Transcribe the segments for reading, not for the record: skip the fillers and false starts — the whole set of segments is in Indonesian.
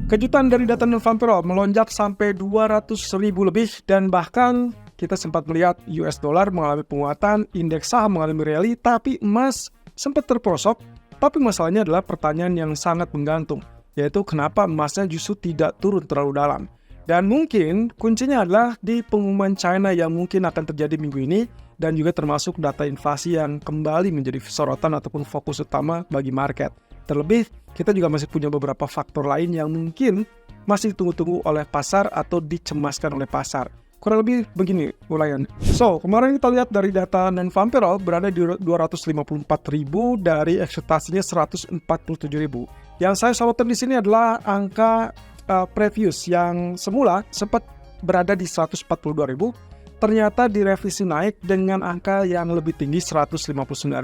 Kejutan dari data non-farm payroll melonjak sampai 200.000 lebih dan bahkan kita sempat melihat US dollar mengalami penguatan, indeks saham mengalami rally, tapi emas sempat terperosok. Tapi masalahnya adalah pertanyaan yang sangat menggantung, yaitu kenapa emasnya justru tidak turun terlalu dalam. Dan mungkin kuncinya adalah di pengumuman China yang mungkin akan terjadi minggu ini dan juga termasuk data inflasi yang kembali menjadi sorotan ataupun fokus utama bagi market. Terlebih, kita juga masih punya beberapa faktor lain yang mungkin masih ditunggu-tunggu oleh pasar atau dicemaskan oleh pasar. Kurang lebih begini ulayan. So, kemarin kita lihat dari data non-farm payroll berada di 254.000 dari ekspektasinya 147.000. Yang saya sorotkan di sini adalah angka previous yang semula sempat berada di 142.000, ternyata direvisi naik dengan angka yang lebih tinggi 159.000.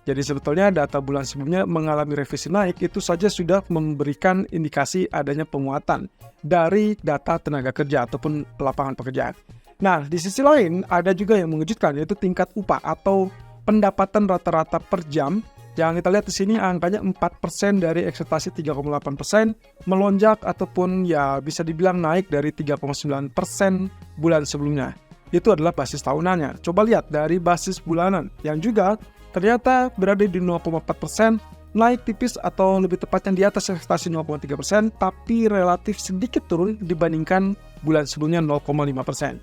Jadi sebetulnya data bulan sebelumnya mengalami revisi naik itu saja sudah memberikan indikasi adanya penguatan dari data tenaga kerja ataupun lapangan pekerjaan. Nah, di sisi lain ada juga yang mengejutkan, yaitu tingkat upah atau pendapatan rata-rata per jam. Yang kita lihat di sini angkanya 4% dari ekspektasi 3,8%, melonjak ataupun ya bisa dibilang naik dari 3,9% bulan sebelumnya. Itu adalah basis tahunannya. Coba lihat dari basis bulanan yang juga ternyata berada di 0,4%, naik tipis atau lebih tepatnya di atas ekspektasi 0,3%, tapi relatif sedikit turun dibandingkan bulan sebelumnya 0,5%.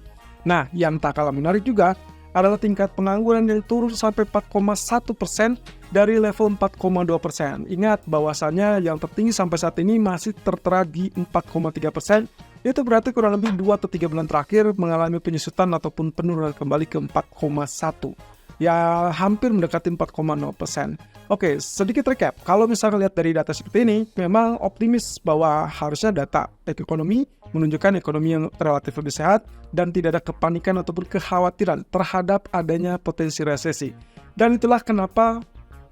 Nah, yang tak kalah menarik juga adalah tingkat pengangguran yang turun sampai 4,1% dari level 4,2%. Ingat bahwasannya yang tertinggi sampai saat ini masih tertera di 4,3%. Itu berarti kurang lebih 2 atau 3 bulan terakhir mengalami penyusutan ataupun penurunan kembali ke 4,1%. Ya hampir mendekati 4,0%. Oke, sedikit recap. Kalau misalnya lihat dari data seperti ini, memang optimis bahwa harusnya data ekonomi menunjukkan ekonomi yang relatif lebih sehat dan tidak ada kepanikan ataupun kekhawatiran terhadap adanya potensi resesi. Dan itulah kenapa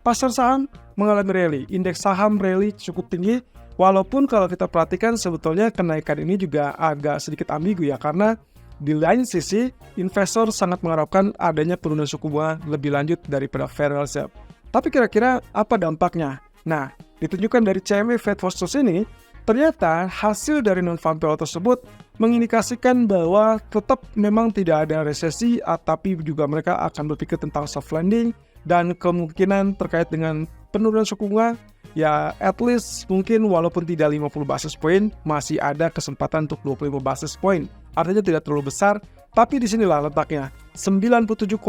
pasar saham mengalami rally. Indeks saham rally cukup tinggi, walaupun kalau kita perhatikan sebetulnya kenaikan ini juga agak sedikit ambigu ya, karena di lain sisi, investor sangat mengharapkan adanya penurunan suku bunga lebih lanjut daripada Federal Reserve. Tapi kira-kira apa dampaknya? Nah, ditunjukkan dari CME Fed Forecast ini, ternyata hasil dari non-farm payroll tersebut mengindikasikan bahwa tetap memang tidak ada resesi, tapi juga mereka akan berpikir tentang soft landing dan kemungkinan terkait dengan penurunan suku bunga. Ya, at least mungkin walaupun tidak 50 basis point, masih ada kesempatan untuk 25 basis point. Artinya tidak terlalu besar, tapi disinilah letaknya. 97,8%.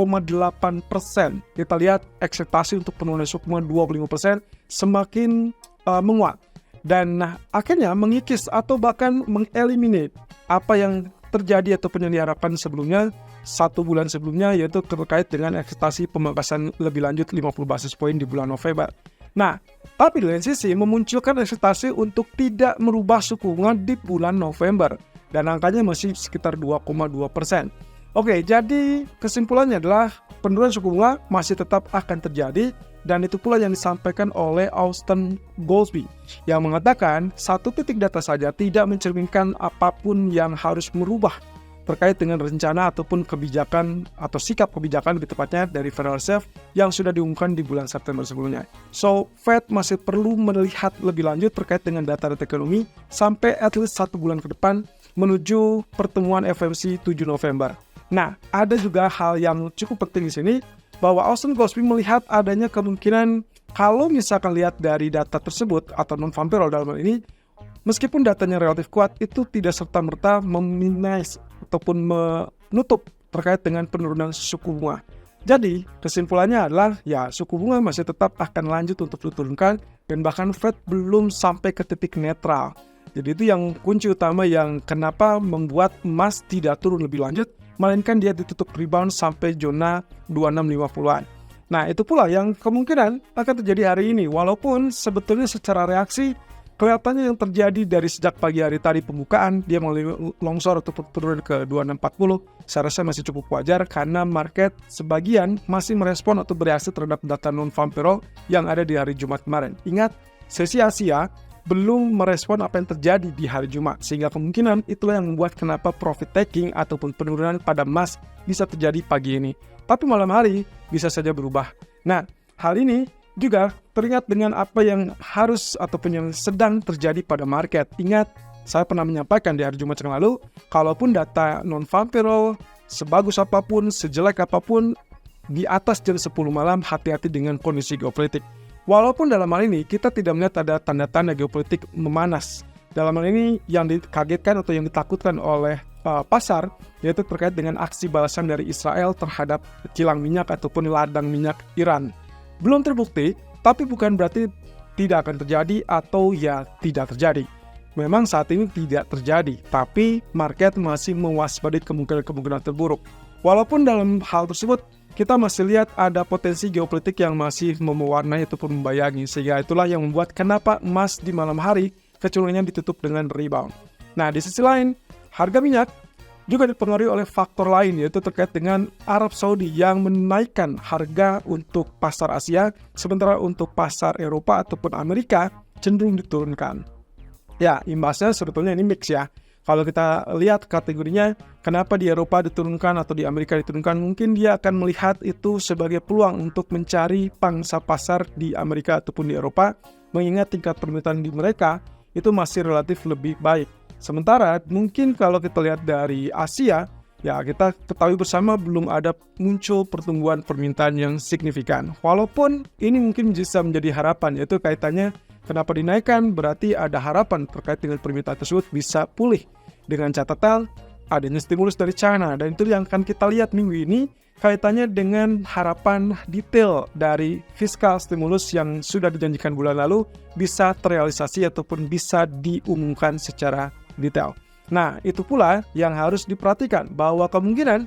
Kita lihat ekspektasi untuk penurunan suku bunga 25% semakin menguat. Dan akhirnya mengikis atau bahkan mengeliminate apa yang terjadi ataupun yang diharapkan sebelumnya, 1 bulan sebelumnya, yaitu terkait dengan ekspektasi pemangkasan lebih lanjut 50 basis point di bulan November. Nah, tapi di lain sisi memunculkan ekspektasi untuk tidak merubah suku bunga di bulan November dan angkanya masih sekitar 2,2%. Oke, jadi kesimpulannya adalah penurunan suku bunga masih tetap akan terjadi dan itu pula yang disampaikan oleh Austin Goolsbee yang mengatakan satu titik data saja tidak mencerminkan apapun yang harus merubah terkait dengan rencana ataupun kebijakan atau sikap kebijakan lebih tepatnya dari Federal Reserve yang sudah diumumkan di bulan September sebelumnya. So, Fed masih perlu melihat lebih lanjut terkait dengan data-data ekonomi sampai at least 1 bulan ke depan menuju pertemuan FOMC 7 November. Nah, ada juga hal yang cukup penting di sini bahwa Austin Goolsbee melihat adanya kemungkinan kalau misalkan lihat dari data tersebut atau non-farm payroll dalam hal ini, meskipun datanya relatif kuat, itu tidak serta-merta meminimize ataupun menutup terkait dengan penurunan suku bunga. Jadi, kesimpulannya adalah ya suku bunga masih tetap akan lanjut untuk diturunkan dan bahkan Fed belum sampai ke titik netral. Jadi itu yang kunci utama yang kenapa membuat emas tidak turun lebih lanjut, melainkan dia ditutup rebound sampai zona 2650-an. Nah, itu pula yang kemungkinan akan terjadi hari ini, walaupun sebetulnya secara reaksi kelihatannya yang terjadi dari sejak pagi hari tadi pembukaan, dia mengalami longsor atau turun ke 2640, saya rasa masih cukup wajar karena market sebagian masih merespon atau bereaksi terhadap data non-farm payroll yang ada di hari Jumat kemarin. Ingat, sesi Asia belum merespon apa yang terjadi di hari Jumat, sehingga kemungkinan itulah yang membuat kenapa profit taking ataupun penurunan pada emas bisa terjadi pagi ini. Tapi malam hari bisa saja berubah. Nah, hal ini juga teringat dengan apa yang harus ataupun yang sedang terjadi pada market. Ingat, saya pernah menyampaikan di hari Jumat yang lalu, kalaupun data non-farm payroll sebagus apapun, sejelek apapun, di atas jam 10 malam hati-hati dengan kondisi geopolitik. Walaupun dalam hal ini kita tidak melihat ada tanda-tanda geopolitik memanas. Dalam hal ini yang dikagetkan atau yang ditakutkan oleh pasar yaitu terkait dengan aksi balasan dari Israel terhadap kilang minyak ataupun ladang minyak Iran. Belum terbukti, tapi bukan berarti tidak akan terjadi atau ya tidak terjadi. Memang saat ini tidak terjadi, tapi market masih mewaspadai kemungkinan terburuk. Walaupun dalam hal tersebut, kita masih lihat ada potensi geopolitik yang masih mewarnai ataupun membayangi, sehingga itulah yang membuat kenapa emas di malam hari kecenderungannya ditutup dengan rebound. Nah, di sisi lain, harga minyak juga dipengaruhi oleh faktor lain, yaitu terkait dengan Arab Saudi yang menaikkan harga untuk pasar Asia, sementara untuk pasar Eropa ataupun Amerika cenderung diturunkan. Ya, imbasnya sebetulnya ini mix ya. Kalau kita lihat kategorinya, kenapa di Eropa diturunkan atau di Amerika diturunkan, mungkin dia akan melihat itu sebagai peluang untuk mencari pangsa pasar di Amerika ataupun di Eropa, mengingat tingkat permintaan di mereka itu masih relatif lebih baik. Sementara mungkin kalau kita lihat dari Asia, ya kita ketahui bersama belum ada muncul pertumbuhan permintaan yang signifikan. Walaupun ini mungkin bisa menjadi harapan, yaitu kaitannya kenapa dinaikkan, berarti ada harapan terkait dengan permintaan tersebut bisa pulih. Dengan catatan adanya stimulus dari China, dan itu yang akan kita lihat minggu ini kaitannya dengan harapan detail dari fiskal stimulus yang sudah dijanjikan bulan lalu bisa terrealisasi ataupun bisa diumumkan secara detail. Nah, itu pula yang harus diperhatikan bahwa kemungkinan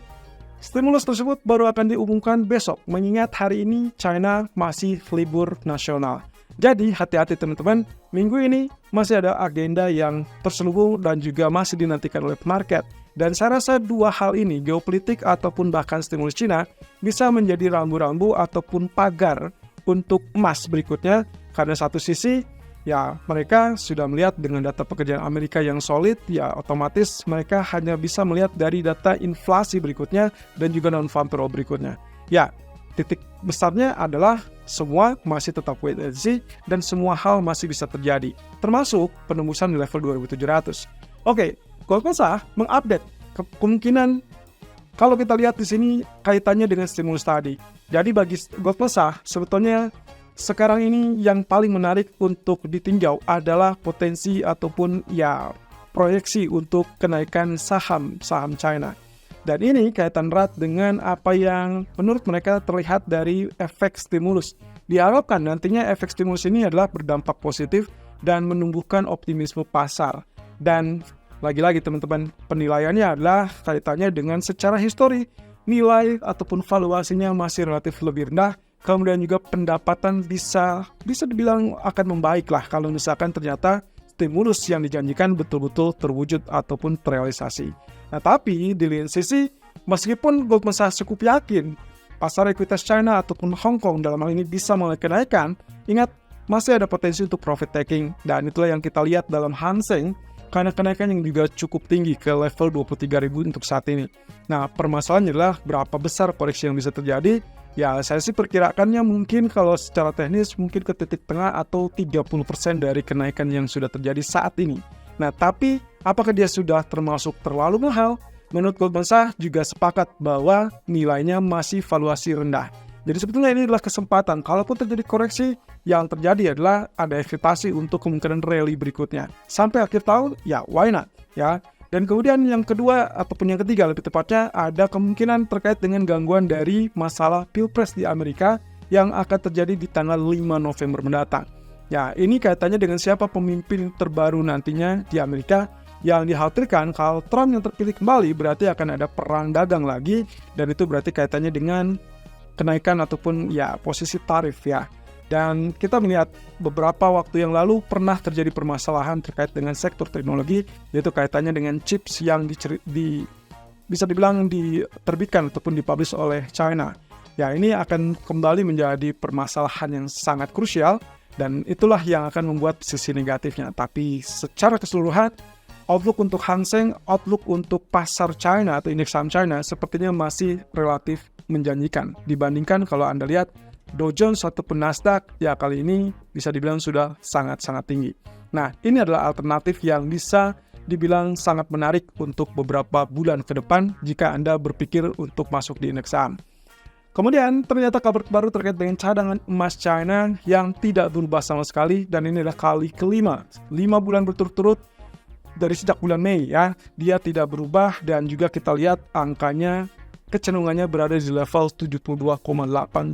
stimulus tersebut baru akan diumumkan besok, mengingat hari ini China masih libur nasional. Jadi hati-hati teman-teman, minggu ini masih ada agenda yang terselubung dan juga masih dinantikan oleh market. Dan saya rasa dua hal ini, geopolitik ataupun bahkan stimulus China, bisa menjadi rambu-rambu ataupun pagar untuk emas berikutnya. Karena satu sisi, ya mereka sudah melihat dengan data pekerjaan Amerika yang solid, ya otomatis mereka hanya bisa melihat dari data inflasi berikutnya dan juga non-farm payroll berikutnya. Ya, titik besarnya adalah semua masih tetap wait and see dan semua hal masih bisa terjadi, termasuk penembusan di level 2700. Oke, Goldman Sachs mengupdate kemungkinan kalau kita lihat di sini kaitannya dengan stimulus tadi. Jadi bagi Goldman Sachs sebetulnya sekarang ini yang paling menarik untuk ditinjau adalah potensi ataupun ya proyeksi untuk kenaikan saham China. Dan ini kaitan erat dengan apa yang menurut mereka terlihat dari efek stimulus. Diharapkan nantinya efek stimulus ini adalah berdampak positif dan menumbuhkan optimisme pasar. Dan lagi-lagi teman-teman, penilaiannya adalah kaitannya dengan secara histori, nilai ataupun valuasinya masih relatif lebih rendah. Kemudian juga pendapatan bisa dibilang akan membaik lah kalau misalkan ternyata stimulus yang dijanjikan betul-betul terwujud ataupun terrealisasi. Nah, tapi di lain sisi, meskipun Goldman Sachs cukup yakin pasar ekuitas China ataupun Hong Kong dalam hal ini bisa mulai kenaikan, ingat masih ada potensi untuk profit taking, dan itulah yang kita lihat dalam Hang Seng karena kenaikan yang juga cukup tinggi ke level 23.000 untuk saat ini. Nah, permasalahannya adalah berapa besar koreksi yang bisa terjadi. Ya, saya sih perkirakannya mungkin kalau secara teknis mungkin ke titik tengah atau 30% dari kenaikan yang sudah terjadi saat ini. Nah, tapi apakah dia sudah termasuk terlalu mahal? Menurut Goldman Sachs juga sepakat bahwa nilainya masih valuasi rendah. Jadi sebetulnya ini adalah kesempatan. Kalaupun terjadi koreksi, yang terjadi adalah ada ekspektasi untuk kemungkinan rally berikutnya. Sampai akhir tahun, ya why not? Ya. Dan kemudian yang kedua ataupun yang ketiga lebih tepatnya ada kemungkinan terkait dengan gangguan dari masalah Pilpres di Amerika yang akan terjadi di tanggal 5 November mendatang. Ya, ini kaitannya dengan siapa pemimpin terbaru nantinya di Amerika yang dikhawatirkan kalau Trump yang terpilih kembali berarti akan ada perang dagang lagi dan itu berarti kaitannya dengan kenaikan ataupun ya posisi tarif ya. Dan kita melihat beberapa waktu yang lalu pernah terjadi permasalahan terkait dengan sektor teknologi, yaitu kaitannya dengan chips yang bisa dibilang diterbitkan ataupun dipublish oleh China. Ya, ini akan kembali menjadi permasalahan yang sangat krusial dan itulah yang akan membuat sisi negatifnya. Tapi secara keseluruhan, outlook untuk Hang Seng, outlook untuk pasar China atau indeks saham China sepertinya masih relatif menjanjikan dibandingkan kalau Anda lihat Dow Jones ataupun Nasdaq, ya kali ini bisa dibilang sudah sangat-sangat tinggi. Nah, ini adalah alternatif yang bisa dibilang sangat menarik untuk beberapa bulan ke depan jika Anda berpikir untuk masuk di indeks saham. Kemudian ternyata kabar baru terkait dengan cadangan emas China yang tidak berubah sama sekali, dan ini adalah kali kelima, 5 bulan berturut-turut dari sejak bulan Mei ya, dia tidak berubah, dan juga kita lihat angkanya kecenderungannya berada di level 72,8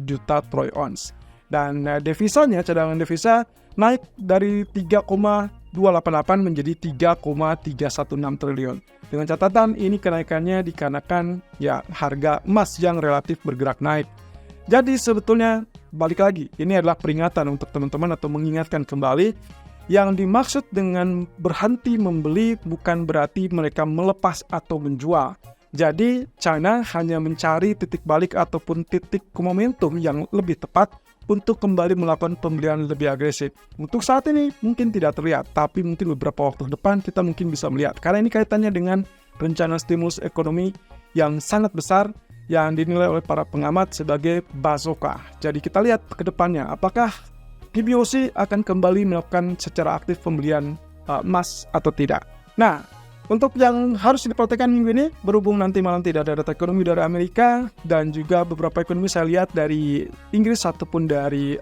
juta troy ounce. Dan devisanya, cadangan devisa naik dari 3,288 menjadi 3,316 triliun. Dengan catatan ini kenaikannya dikarenakan ya harga emas yang relatif bergerak naik. Jadi sebetulnya balik lagi, ini adalah peringatan untuk teman-teman atau mengingatkan kembali, yang dimaksud dengan berhenti membeli bukan berarti mereka melepas atau menjual. Jadi China hanya mencari titik balik ataupun titik momentum yang lebih tepat untuk kembali melakukan pembelian lebih agresif. Untuk saat ini mungkin tidak terlihat, tapi mungkin beberapa waktu depan kita mungkin bisa melihat. Karena ini kaitannya dengan rencana stimulus ekonomi yang sangat besar yang dinilai oleh para pengamat sebagai bazooka. Jadi kita lihat ke depannya, apakah PBOC akan kembali melakukan secara aktif pembelian emas atau tidak. Nah, untuk yang harus diperhatikan minggu ini, berhubung nanti malam tidak ada data ekonomi dari Amerika, dan juga beberapa ekonomi saya lihat dari Inggris ataupun dari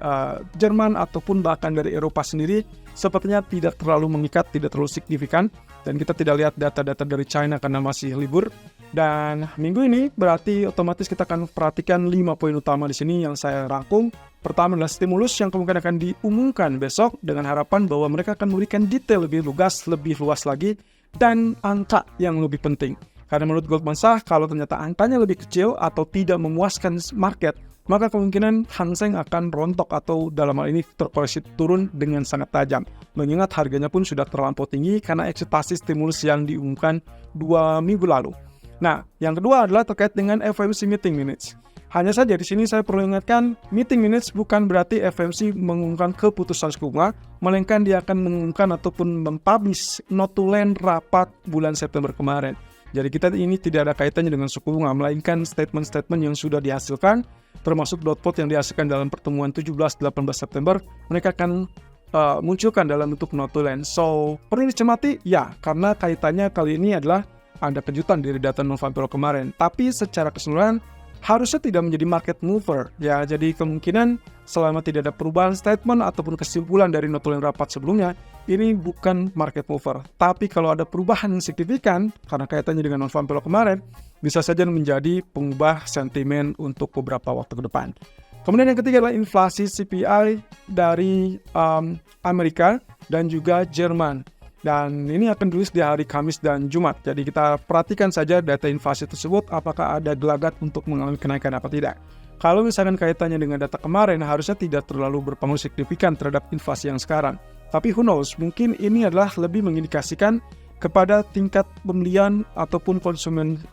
Jerman ataupun bahkan dari Eropa sendiri, sepertinya tidak terlalu mengikat, tidak terlalu signifikan, dan kita tidak lihat data-data dari China karena masih libur. Dan minggu ini berarti otomatis kita akan perhatikan 5 poin utama di sini yang saya rangkum. Pertama adalah stimulus yang kemungkinan akan diumumkan besok dengan harapan bahwa mereka akan memberikan detail lebih lugas, lebih luas lagi, dan angka yang lebih penting. Karena menurut Goldman Sachs, kalau ternyata angkanya lebih kecil atau tidak memuaskan market, maka kemungkinan Hang Seng akan rontok atau dalam hal ini terkoreksi turun dengan sangat tajam. Mengingat harganya pun sudah terlampau tinggi karena ekspektasi stimulus yang diumumkan 2 minggu lalu. Nah, yang kedua adalah terkait dengan FOMC meeting minutes. Hanya saja di sini saya perlu ingatkan, meeting minutes bukan berarti FOMC mengumumkan keputusan suku bunga, melainkan dia akan mengumumkan ataupun mempublish notulen rapat bulan September kemarin. Jadi kita ini tidak ada kaitannya dengan suku bunga, melainkan statement-statement yang sudah dihasilkan, termasuk dot plot yang dihasilkan dalam pertemuan 17-18 September, mereka akan munculkan dalam bentuk notulen. So, perlu dicermati? Ya, karena kaitannya kali ini adalah ada kejutan dari data non-farm kemarin. Tapi secara keseluruhan, harusnya tidak menjadi market mover. Ya, jadi kemungkinan selama tidak ada perubahan statement ataupun kesimpulan dari notulen rapat sebelumnya, ini bukan market mover. Tapi kalau ada perubahan yang signifikan, karena kaitannya dengan non-farm kemarin, bisa saja menjadi pengubah sentimen untuk beberapa waktu ke depan. Kemudian yang ketiga adalah inflasi CPI dari Amerika dan juga Jerman. Dan ini akan dirilis di hari Kamis dan Jumat. Jadi kita perhatikan saja data inflasi tersebut, apakah ada gelagat untuk mengalami kenaikan apa tidak. Kalau misalkan kaitannya dengan data kemarin, harusnya tidak terlalu berpengaruh signifikan terhadap inflasi yang sekarang. Tapi who knows, mungkin ini adalah lebih mengindikasikan kepada tingkat pembelian ataupun konsumen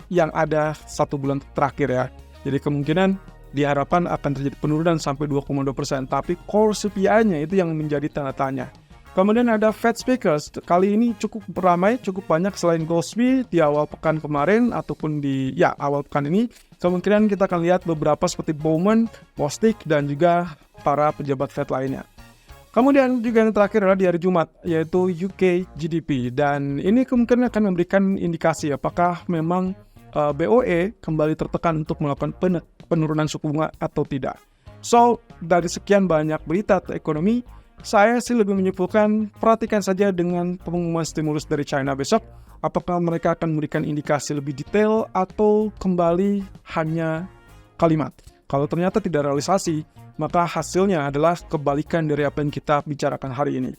yang ada 1 bulan terakhir ya. Jadi kemungkinan diharapkan akan terjadi penurunan sampai 2,2%. Tapi core CPI-nya itu yang menjadi tanda tanya. Kemudian ada Fed speakers, kali ini cukup ramai, cukup banyak selain Goolsbee di awal pekan kemarin ataupun di awal pekan ini. Kemungkinan kita akan lihat beberapa seperti Bowman, Bostic, dan juga para pejabat Fed lainnya. Kemudian juga yang terakhir adalah di hari Jumat, yaitu UK GDP. Dan ini kemungkinan akan memberikan indikasi apakah memang BOE kembali tertekan untuk melakukan penurunan suku bunga atau tidak. So, dari sekian banyak berita ekonomi, saya sih lebih menyimpulkan perhatikan saja dengan pengumuman stimulus dari China besok. Apakah mereka akan memberikan indikasi lebih detail atau kembali hanya kalimat. Kalau ternyata tidak realisasi, maka hasilnya adalah kebalikan dari apa yang kita bicarakan hari ini.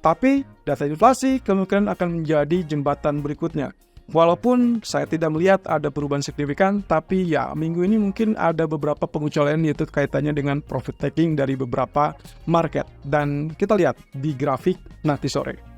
Tapi data inflasi kemungkinan akan menjadi jembatan berikutnya. Walaupun saya tidak melihat ada perubahan signifikan, tapi ya minggu ini mungkin ada beberapa pengecualian yaitu kaitannya dengan profit taking dari beberapa market. Dan kita lihat di grafik nanti sore.